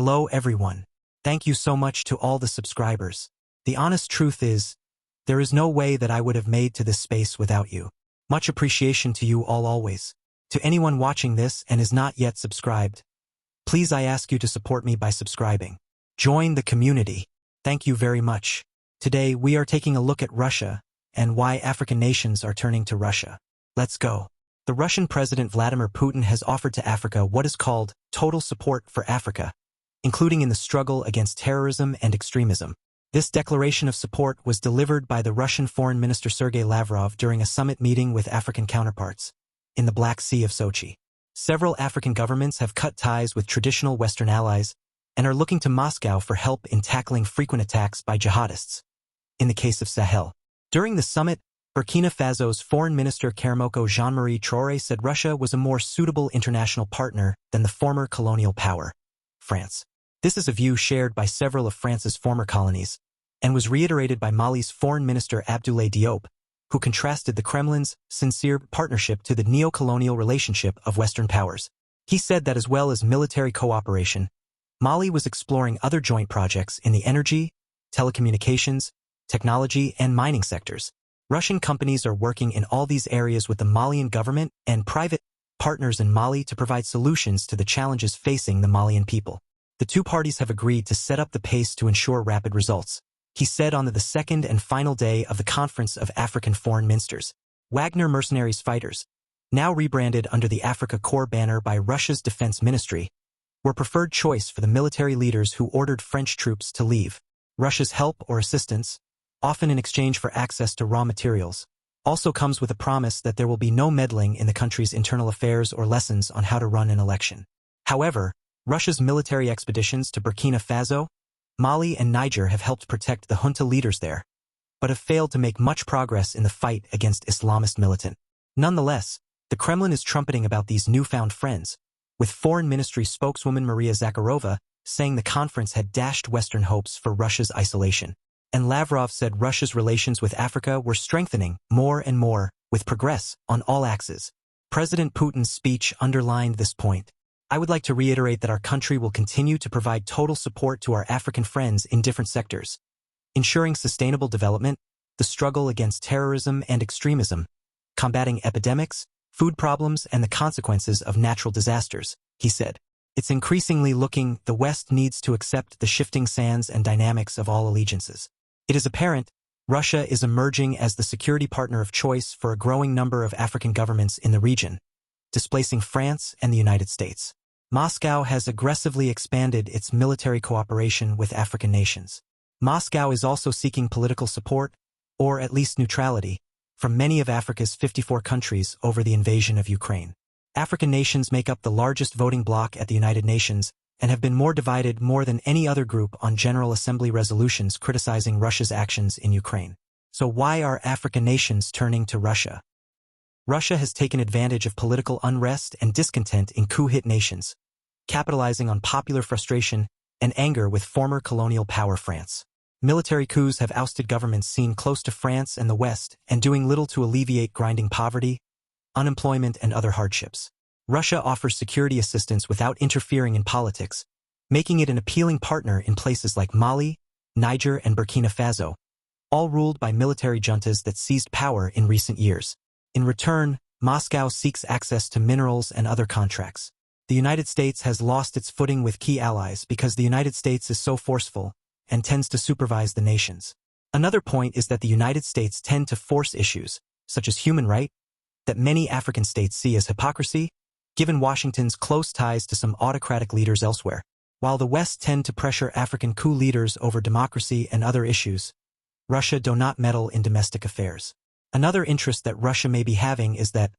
Hello everyone. Thank you so much to all the subscribers. The honest truth is, there is no way that I would have made to this space without you. Much appreciation to you all always. To anyone watching this and is not yet subscribed, please I ask you to support me by subscribing. Join the community. Thank you very much. Today we are taking a look at Russia and why African nations are turning to Russia. Let's go. The Russian President Vladimir Putin has offered to Africa what is called total support for Africa, including in the struggle against terrorism and extremism. This declaration of support was delivered by the Russian Foreign Minister Sergey Lavrov during a summit meeting with African counterparts in the Black Sea of Sochi. Several African governments have cut ties with traditional Western allies and are looking to Moscow for help in tackling frequent attacks by jihadists. In the case of Sahel, during the summit, Burkina Faso's Foreign Minister Karamoko Jean-Marie Traoré said Russia was a more suitable international partner than the former colonial power, France. This is a view shared by several of France's former colonies, and was reiterated by Mali's Foreign Minister Abdoulaye Diop, who contrasted the Kremlin's sincere partnership to the neo-colonial relationship of Western powers. He said that as well as military cooperation, Mali was exploring other joint projects in the energy, telecommunications, technology, and mining sectors. Russian companies are working in all these areas with the Malian government and private partners in Mali to provide solutions to the challenges facing the Malian people. The two parties have agreed to set up the pace to ensure rapid results, he said on the second and final day of the Conference of African Foreign Ministers. Wagner mercenaries fighters, now rebranded under the Africa Corps banner by Russia's Defense Ministry, were preferred choice for the military leaders who ordered French troops to leave. Russia's help or assistance, often in exchange for access to raw materials, also comes with a promise that there will be no meddling in the country's internal affairs or lessons on how to run an election. However, Russia's military expeditions to Burkina Faso, Mali, and Niger have helped protect the junta leaders there, but have failed to make much progress in the fight against Islamist militant. Nonetheless, the Kremlin is trumpeting about these newfound friends, with Foreign Ministry spokeswoman Maria Zakharova saying the conference had dashed Western hopes for Russia's isolation. And Lavrov said Russia's relations with Africa were strengthening more and more, with progress on all axes. President Putin's speech underlined this point. I would like to reiterate that our country will continue to provide total support to our African friends in different sectors, ensuring sustainable development, the struggle against terrorism and extremism, combating epidemics, food problems, and the consequences of natural disasters, he said. It's increasingly looking the West needs to accept the shifting sands and dynamics of all allegiances. It is apparent Russia is emerging as the security partner of choice for a growing number of African governments in the region, displacing France and the United States. Moscow has aggressively expanded its military cooperation with African nations. Moscow is also seeking political support, or at least neutrality, from many of Africa's 54 countries over the invasion of Ukraine. African nations make up the largest voting bloc at the United Nations and have been more divided more than any other group on General Assembly resolutions criticizing Russia's actions in Ukraine. So why are African nations turning to Russia? Russia has taken advantage of political unrest and discontent in coup-hit nations, capitalizing on popular frustration and anger with former colonial power France. Military coups have ousted governments seen close to France and the West and doing little to alleviate grinding poverty, unemployment, and other hardships. Russia offers security assistance without interfering in politics, making it an appealing partner in places like Mali, Niger, and Burkina Faso, all ruled by military juntas that seized power in recent years. In return, Moscow seeks access to minerals and other contracts. The United States has lost its footing with key allies because the United States is so forceful and tends to supervise the nations. Another point is that the United States tend to force issues, such as human rights, that many African states see as hypocrisy, given Washington's close ties to some autocratic leaders elsewhere. While the West tend to pressure African coup leaders over democracy and other issues, Russia do not meddle in domestic affairs. Another interest that Russia may be having is that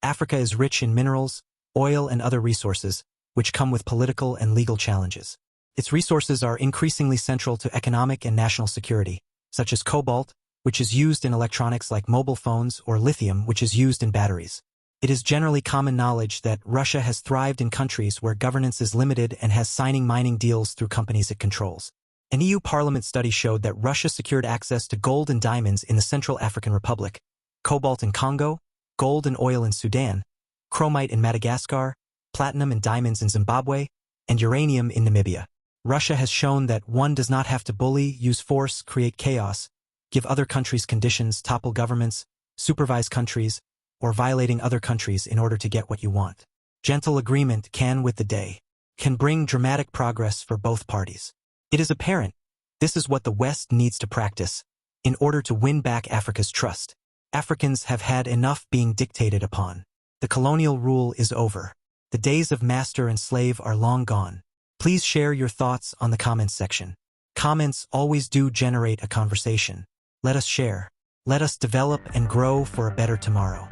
Africa is rich in minerals, oil, and other resources, which come with political and legal challenges. Its resources are increasingly central to economic and national security, such as cobalt, which is used in electronics like mobile phones, or lithium, which is used in batteries. It is generally common knowledge that Russia has thrived in countries where governance is limited and has signing mining deals through companies it controls. An EU Parliament study showed that Russia secured access to gold and diamonds in the Central African Republic, cobalt in Congo, gold and oil in Sudan, chromite in Madagascar, platinum and diamonds in Zimbabwe, and uranium in Namibia. Russia has shown that one does not have to bully, use force, create chaos, give other countries conditions, topple governments, supervise countries, or violating other countries in order to get what you want. Gentle agreement can bring dramatic progress for both parties. It is apparent this is what the West needs to practice in order to win back Africa's trust. Africans have had enough being dictated upon. The colonial rule is over. The days of master and slave are long gone. Please share your thoughts on the comments section. Comments always do generate a conversation. Let us share. Let us develop and grow for a better tomorrow.